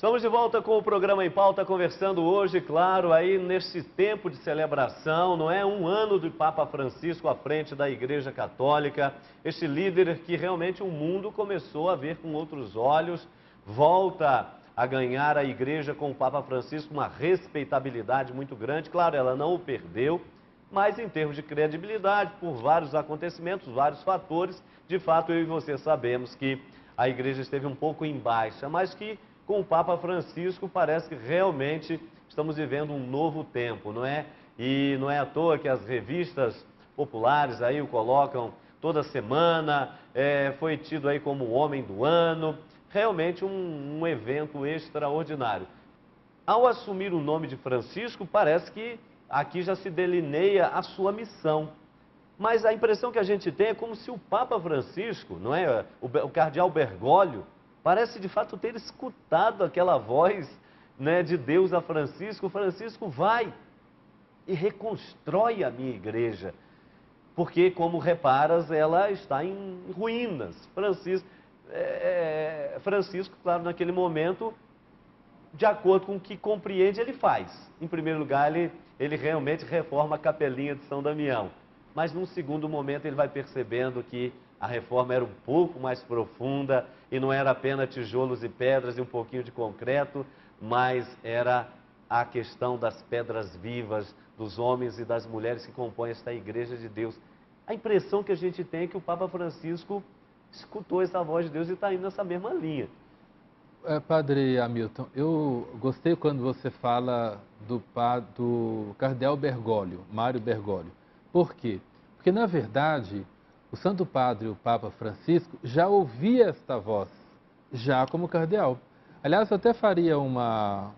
Estamos de volta com o programa Em Pauta, conversando hoje, claro, aí nesse tempo de celebração, não é? Um ano do Papa Francisco à frente da Igreja Católica, este líder que realmente o mundo começou a ver com outros olhos, volta a ganhar a Igreja com o Papa Francisco uma respeitabilidade muito grande. Claro, ela não o perdeu, mas em termos de credibilidade, por vários acontecimentos, vários fatores, de fato eu e você sabemos que a Igreja esteve um pouco em baixa, mas que com o Papa Francisco parece que realmente estamos vivendo um novo tempo, não é? E não é à toa que as revistas populares aí o colocam toda semana, foi tido aí como o homem do ano, realmente um evento extraordinário. Ao assumir o nome de Francisco, parece que aqui já se delineia a sua missão. Mas a impressão que a gente tem é como se o Papa Francisco, não é? O cardeal Bergoglio, parece de fato ter escutado aquela voz, né, de Deus a Francisco. Francisco, vai e reconstrói a minha igreja. Porque, como reparas, ela está em ruínas. Francisco, claro, naquele momento, de acordo com o que compreende, ele faz. Em primeiro lugar, ele realmente reforma a capelinha de São Damião. Mas num segundo momento ele vai percebendo que a reforma era um pouco mais profunda e não era apenas tijolos e pedras e um pouquinho de concreto, mas era a questão das pedras vivas, dos homens e das mulheres que compõem esta Igreja de Deus. A impressão que a gente tem é que o Papa Francisco escutou essa voz de Deus e está indo nessa mesma linha. Padre Hamilton, eu gostei quando você fala do cardeal Bergoglio, Mário Bergoglio. Por quê? Porque, na verdade, o Santo Padre, o Papa Francisco, já ouvia esta voz, já como cardeal. Aliás, eu até faria uma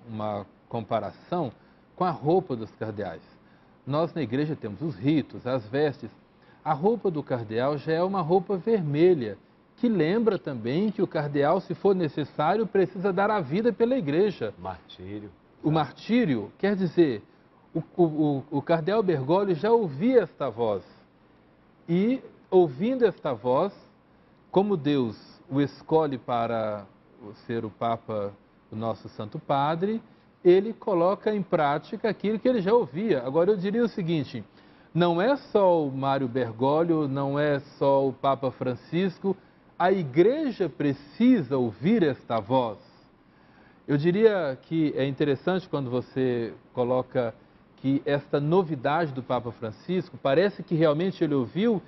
comparação com a roupa dos cardeais. Nós, na igreja, temos os ritos, as vestes. A roupa do cardeal já é uma roupa vermelha, que lembra também que o cardeal, se for necessário, precisa dar a vida pela igreja. Martírio. O martírio quer dizer, o cardeal Bergoglio já ouvia esta voz. E, ouvindo esta voz, como Deus o escolhe para ser o Papa, o nosso Santo Padre, ele coloca em prática aquilo que ele já ouvia. Agora, eu diria o seguinte, não é só o Mário Bergoglio, não é só o Papa Francisco, a igreja precisa ouvir esta voz. Eu diria que é interessante quando você coloca que esta novidade do Papa Francisco, parece que realmente ele ouviu.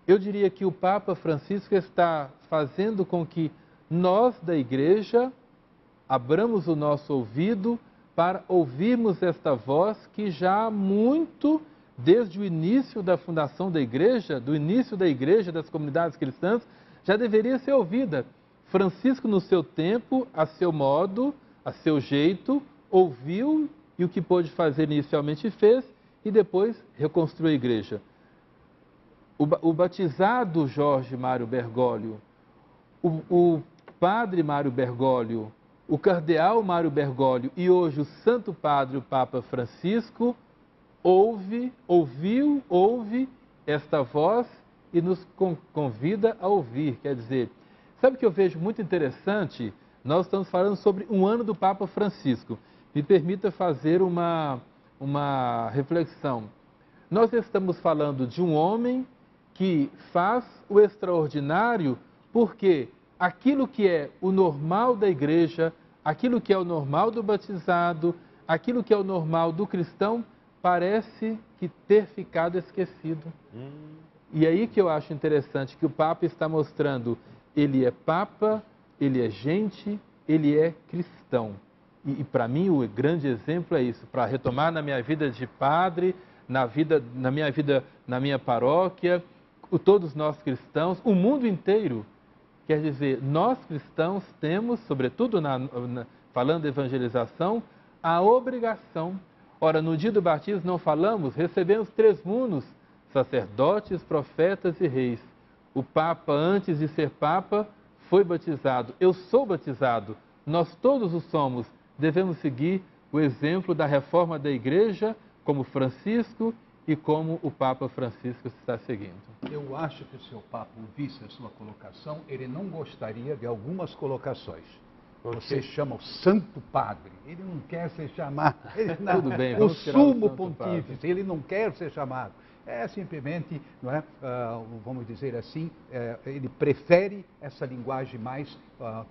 Eu diria que o Papa Francisco está fazendo com que nós da igreja abramos o nosso ouvido para ouvirmos esta voz que já muito, desde o início da fundação da igreja, do início da igreja, das comunidades cristãs, já deveria ser ouvida. Francisco, no seu tempo, a seu modo, a seu jeito, ouviu e o que pôde fazer inicialmente fez e depois reconstruiu a igreja. O batizado Jorge Mário Bergoglio, o padre Mário Bergoglio, o cardeal Mário Bergoglio e hoje o Santo Padre, o Papa Francisco, ouve esta voz e nos convida a ouvir. Quer dizer, sabe o que eu vejo muito interessante? Nós estamos falando sobre um ano do Papa Francisco. Me permita fazer uma reflexão. Nós estamos falando de um homem que faz o extraordinário porque aquilo que é o normal da igreja, aquilo que é o normal do batizado, aquilo que é o normal do cristão, parece que ter ficado esquecido. E aí que eu acho interessante que o Papa está mostrando, ele é Papa, ele é gente, ele é cristão. E para mim o grande exemplo é isso, para retomar na minha vida de padre, na minha vida, na minha paróquia, todos nós cristãos, o mundo inteiro. Quer dizer, nós cristãos temos, sobretudo falando de evangelização, a obrigação. Ora, no dia do batismo não falamos, recebemos 3 munos, sacerdotes, profetas e reis. O Papa, antes de ser Papa, foi batizado. Eu sou batizado. Nós todos o somos. Devemos seguir o exemplo da reforma da Igreja, como Francisco e como o Papa Francisco está seguindo. Eu acho que se o Papa ouvisse a sua colocação, ele não gostaria de algumas colocações. Você chama o Santo Padre, ele não quer ser chamado. Não, Tudo bem, o vamos tirar o Sumo Santo Pontífice, Padre. ele não quer ser chamado. É simplesmente, não é, vamos dizer assim, ele prefere essa linguagem mais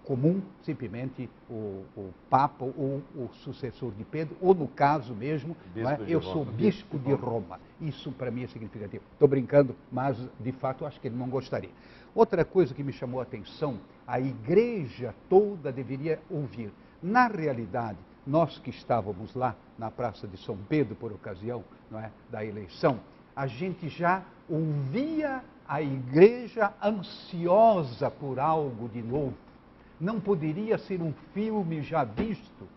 comum, simplesmente o Papa ou o sucessor de Pedro, ou no caso mesmo, não é, eu sou bispo de Roma. Isso para mim é significativo. Estou brincando, mas de fato acho que ele não gostaria. Outra coisa que me chamou a atenção, a igreja toda deveria ouvir. Na realidade, nós que estávamos lá na Praça de São Pedro por ocasião, não é, da eleição, a gente já ouvia a igreja ansiosa por algo de novo. Não poderia ser um filme já visto.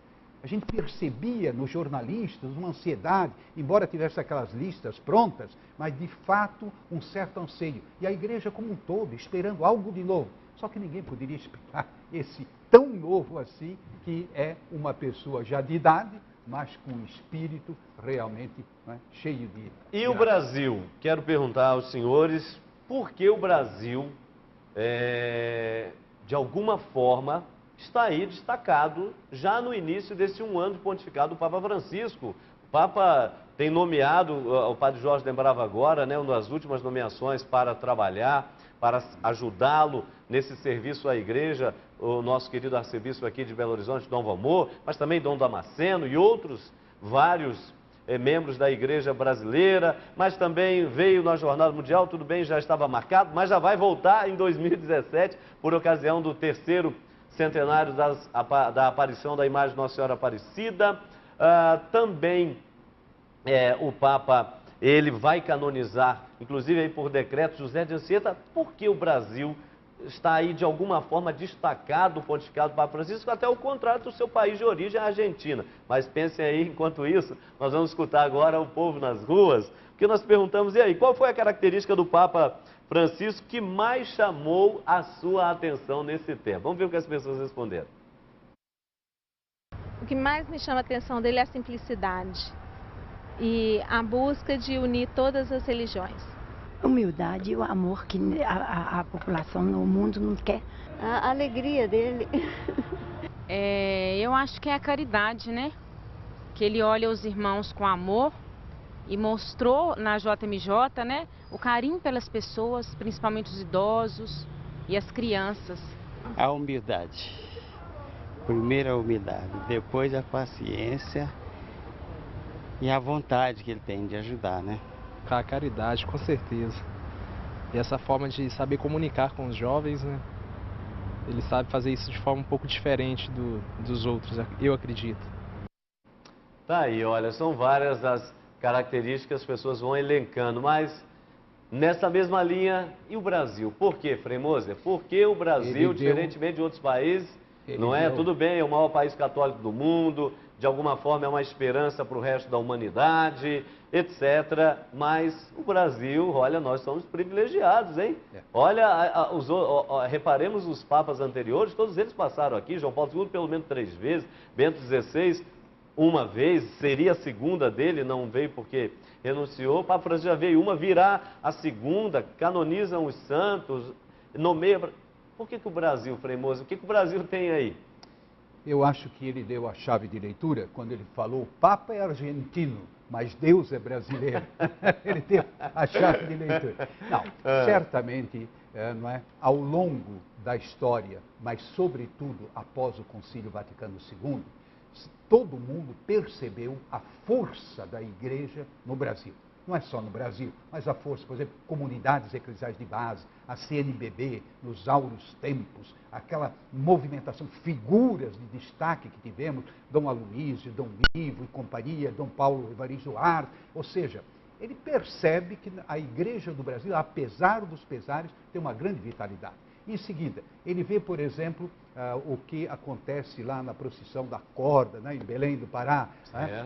A gente percebia nos jornalistas uma ansiedade, embora tivesse aquelas listas prontas, mas de fato um certo anseio. E a igreja como um todo, esperando algo de novo. Só que ninguém poderia esperar esse tão novo assim, que é uma pessoa já de idade, mas com um espírito realmente, né, cheio de... E o Brasil? Quero perguntar aos senhores, por que o Brasil, de alguma forma, está aí destacado já no início desse um ano de pontificado do Papa Francisco? O Papa tem nomeado, o Padre Jorge lembrava agora, né, uma das últimas nomeações para trabalhar, para ajudá-lo nesse serviço à igreja, o nosso querido arcebispo aqui de Belo Horizonte, Dom Valmor, mas também Dom Damasceno e outros vários membros da igreja brasileira, mas também veio na Jornada Mundial, tudo bem, já estava marcado, mas já vai voltar em 2017, por ocasião do 3º centenário da aparição da imagem de Nossa Senhora Aparecida. Também o Papa, ele vai canonizar, inclusive aí por decreto, José de Anchieta. Por que o Brasil está aí de alguma forma destacado o pontificado do Papa Francisco, até o contrário do seu país de origem, a Argentina? Mas pensem aí, enquanto isso, nós vamos escutar agora o povo nas ruas, porque nós perguntamos, e aí, qual foi a característica do Papa Francisco que mais chamou a sua atenção nesse tempo? Vamos ver o que as pessoas responderam. O que mais me chama a atenção dele é a simplicidade e a busca de unir todas as religiões. Humildade e o amor que a população no mundo não quer. A alegria dele. Eu acho que é a caridade, né? Que ele olha os irmãos com amor e mostrou na JMJ, né, o carinho pelas pessoas, principalmente os idosos e as crianças. A humildade. Primeiro a humildade, depois a paciência e a vontade que ele tem de ajudar, né? A caridade, com certeza. E essa forma de saber comunicar com os jovens, né? Ele sabe fazer isso de forma um pouco diferente dos outros, eu acredito. Tá aí, olha, são várias as características que as pessoas vão elencando, mas nessa mesma linha, e o Brasil? Por quê, Frei Moser? Por que o Brasil, diferentemente de outros países, não é? Tudo bem, é o maior país católico do mundo, de alguma forma é uma esperança para o resto da humanidade, etc. Mas o Brasil, olha, nós somos privilegiados, hein? Olha, reparemos os papas anteriores, todos eles passaram aqui, João Paulo II pelo menos 3 vezes, Bento XVI uma vez, seria a segunda dele, não veio porque renunciou, o Papa Francisco já veio uma, virá a segunda, canonizam os santos, nomeia... Por que o Brasil, Frei Moser, o que o Brasil tem aí? Eu acho que ele deu a chave de leitura quando ele falou: o Papa é argentino, mas Deus é brasileiro. Ele deu a chave de leitura. Não, certamente, não é, ao longo da história, mas sobretudo após o Concílio Vaticano II, todo mundo percebeu a força da igreja no Brasil. Não é só no Brasil, mas a força, por exemplo, comunidades eclesiais de base, a CNBB, nos áureos tempos, aquela movimentação, figuras de destaque que tivemos, Dom Aloísio, Dom Ivo e companhia, Dom Paulo Evaristo Duarte, ou seja, ele percebe que a igreja do Brasil, apesar dos pesares, tem uma grande vitalidade. Em seguida, ele vê, por exemplo, o que acontece lá na procissão da corda, né, em Belém do Pará.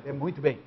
É muito bem.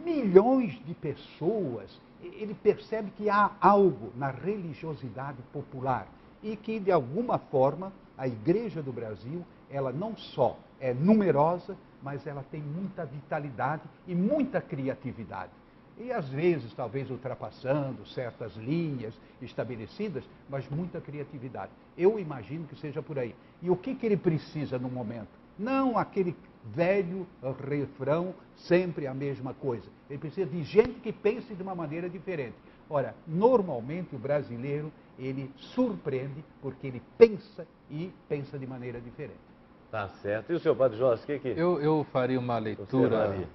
Milhões de pessoas, ele percebe que há algo na religiosidade popular e que, de alguma forma, a Igreja do Brasil, ela não só é numerosa, mas ela tem muita vitalidade e muita criatividade. E, às vezes, talvez ultrapassando certas linhas estabelecidas, mas muita criatividade. Eu imagino que seja por aí. E o que ele precisa no momento? Não aquele velho refrão, sempre a mesma coisa. Ele precisa de gente que pense de uma maneira diferente. Ora, normalmente o brasileiro, ele surpreende porque ele pensa e pensa de maneira diferente. Tá certo. E o senhor Padre Jorge, o que que... Eu faria uma leitura,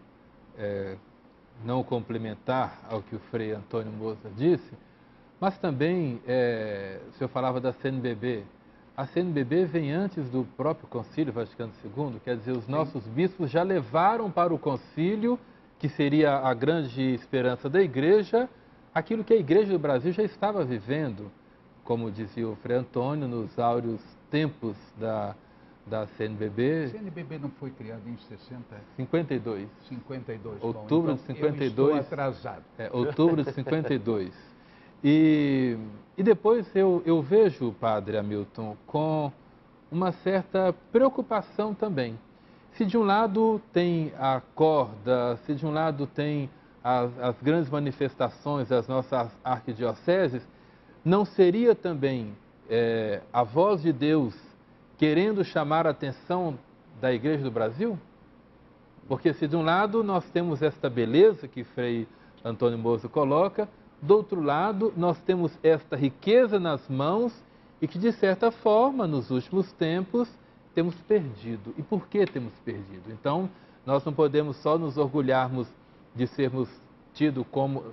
não complementar ao que o Frei Antônio Moser disse, mas também, o senhor falava da CNBB. A CNBB vem antes do próprio Concílio Vaticano II, quer dizer, os nossos bispos já levaram para o concílio, que seria a grande esperança da Igreja, aquilo que a Igreja do Brasil já estava vivendo, como dizia o Frei Antônio, nos áureos tempos da CNBB. A CNBB não foi criada em 52. 52. Outubro de 52. Eu estou atrasado. Outubro de 52. E depois eu vejo, Padre Hamilton, com uma certa preocupação também. Se de um lado tem a corda, se de um lado tem as grandes manifestações das nossas arquidioceses, não seria também a voz de Deus querendo chamar a atenção da Igreja do Brasil? Porque se de um lado nós temos esta beleza que Frei Antônio Moser coloca, do outro lado nós temos esta riqueza nas mãos e que de certa forma nos últimos tempos temos perdido. E por que temos perdido? Então nós não podemos só nos orgulharmos de sermos tido como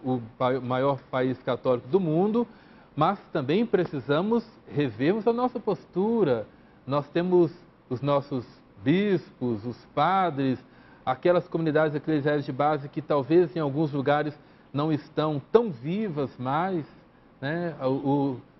o maior país católico do mundo, mas também precisamos revermos a nossa postura. Nós temos os nossos bispos, os padres, aquelas comunidades eclesiais de base que talvez em alguns lugares não estão tão vivas mais, né?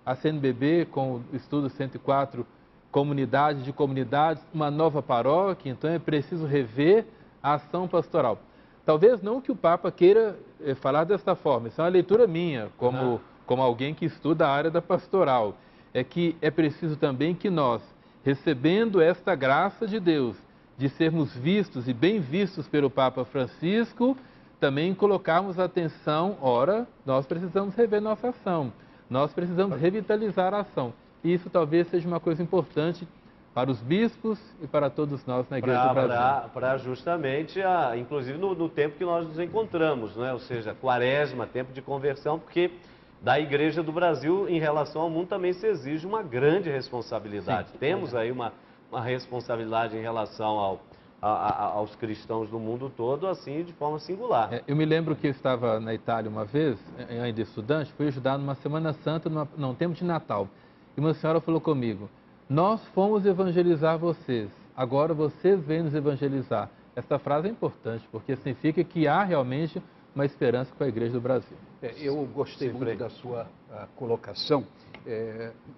A CNBB com o Estudo 104, comunidade de comunidades, uma nova paróquia, então é preciso rever a ação pastoral. Talvez não que o Papa queira falar desta forma, isso é uma leitura minha, como alguém que estuda a área da pastoral. É que é preciso também que nós, recebendo esta graça de Deus, de sermos vistos e bem vistos pelo Papa Francisco, também colocarmos atenção, ora, nós precisamos rever nossa ação, nós precisamos revitalizar a ação. E isso talvez seja uma coisa importante para os bispos e para todos nós na Igreja do Brasil. Para justamente, inclusive no tempo que nós nos encontramos, né? Ou seja, quaresma, tempo de conversão, porque da Igreja do Brasil em relação ao mundo também se exige uma grande responsabilidade. Sim, temos aí uma responsabilidade em relação aos cristãos do mundo todo, assim, de forma singular. Eu me lembro que eu estava na Itália uma vez, ainda estudante, fui ajudar numa Semana Santa, num tempo de Natal. E uma senhora falou comigo, nós fomos evangelizar vocês, agora vocês vêm nos evangelizar. Essa frase é importante, porque significa que há realmente uma esperança com a Igreja do Brasil. Eu gostei muito da sua colocação.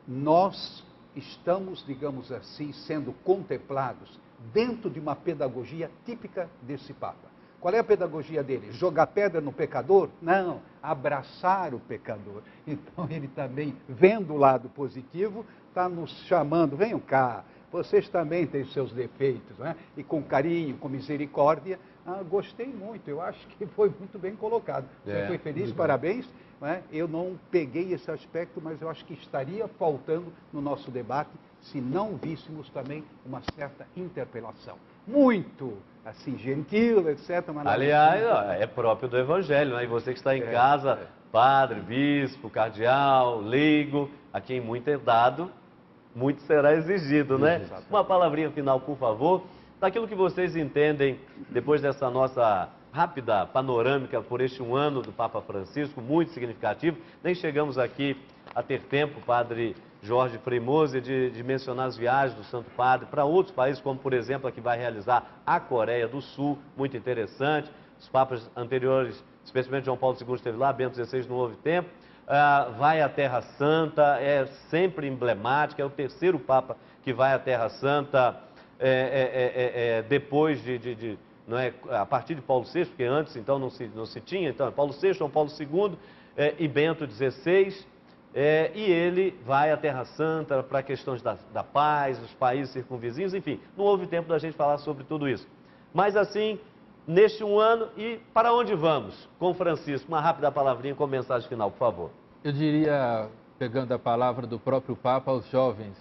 Nós estamos, digamos assim, sendo contemplados dentro de uma pedagogia típica desse Papa. Qual é a pedagogia dele? Jogar pedra no pecador? Não, abraçar o pecador. Então ele também, vendo o lado positivo, está nos chamando, venham cá, vocês também têm seus defeitos, né? E com carinho, com misericórdia, gostei muito, eu acho que foi muito bem colocado. Você foi feliz, parabéns. Né? Eu não peguei esse aspecto, mas eu acho que estaria faltando no nosso debate se não víssemos também uma certa interpelação. Muito, assim, gentil, etc. Mas aliás, é próprio do Evangelho, né? E você que está em casa, padre, bispo, cardeal, leigo, a quem muito é dado, muito será exigido, né? Exatamente. Uma palavrinha final, por favor, daquilo que vocês entendem, depois dessa nossa rápida panorâmica por este um ano do Papa Francisco, muito significativo. Nem chegamos aqui a ter tempo, Padre Jorge Frei Moser, de mencionar as viagens do Santo Padre para outros países, como por exemplo a que vai realizar a Coreia do Sul, muito interessante. Os papas anteriores, especialmente João Paulo II esteve lá, Bento XVI não houve tempo. Vai à Terra Santa, é sempre emblemática, é o terceiro Papa que vai à Terra Santa depois não é, a partir de Paulo VI, porque antes então não se tinha, então é Paulo VI, João Paulo II e Bento XVI. E ele vai à Terra Santa para questões da paz, dos países circunvizinhos, enfim, não houve tempo da gente falar sobre tudo isso. Mas assim, neste um ano, e para onde vamos? Com Francisco, uma rápida palavrinha com mensagem final, por favor. Eu diria, pegando a palavra do próprio Papa aos jovens,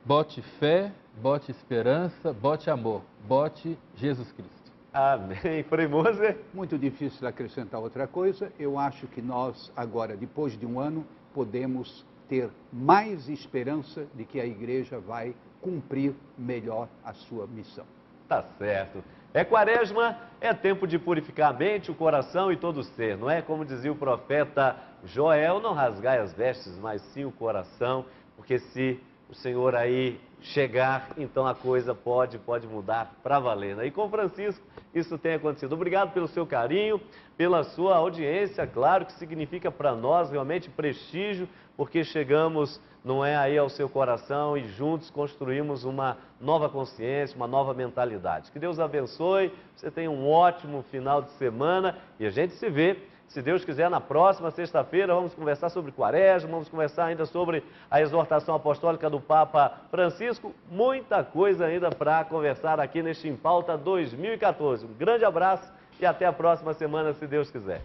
bote fé, bote esperança, bote amor, bote Jesus Cristo. Amém. Frei Moser? Muito difícil acrescentar outra coisa. Eu acho que nós, agora, depois de um ano, podemos ter mais esperança de que a igreja vai cumprir melhor a sua missão. Tá certo. É quaresma, é tempo de purificar a mente, o coração e todo o ser, não é? Como dizia o profeta Joel, não rasgai as vestes, mas sim o coração, porque se o Senhor aí chegar, então a coisa pode mudar para valer, né? E com Francisco isso tem acontecido. Obrigado pelo seu carinho, pela sua audiência, claro que significa para nós realmente prestígio, porque chegamos, não é, aí ao seu coração e juntos construímos uma nova consciência, uma nova mentalidade. Que Deus abençoe, você tenha um ótimo final de semana e a gente se vê, se Deus quiser, na próxima sexta-feira. Vamos conversar sobre quaresma, vamos conversar ainda sobre a exortação apostólica do Papa Francisco. Muita coisa ainda para conversar aqui neste Em Pauta 2014. Um grande abraço e até a próxima semana, se Deus quiser.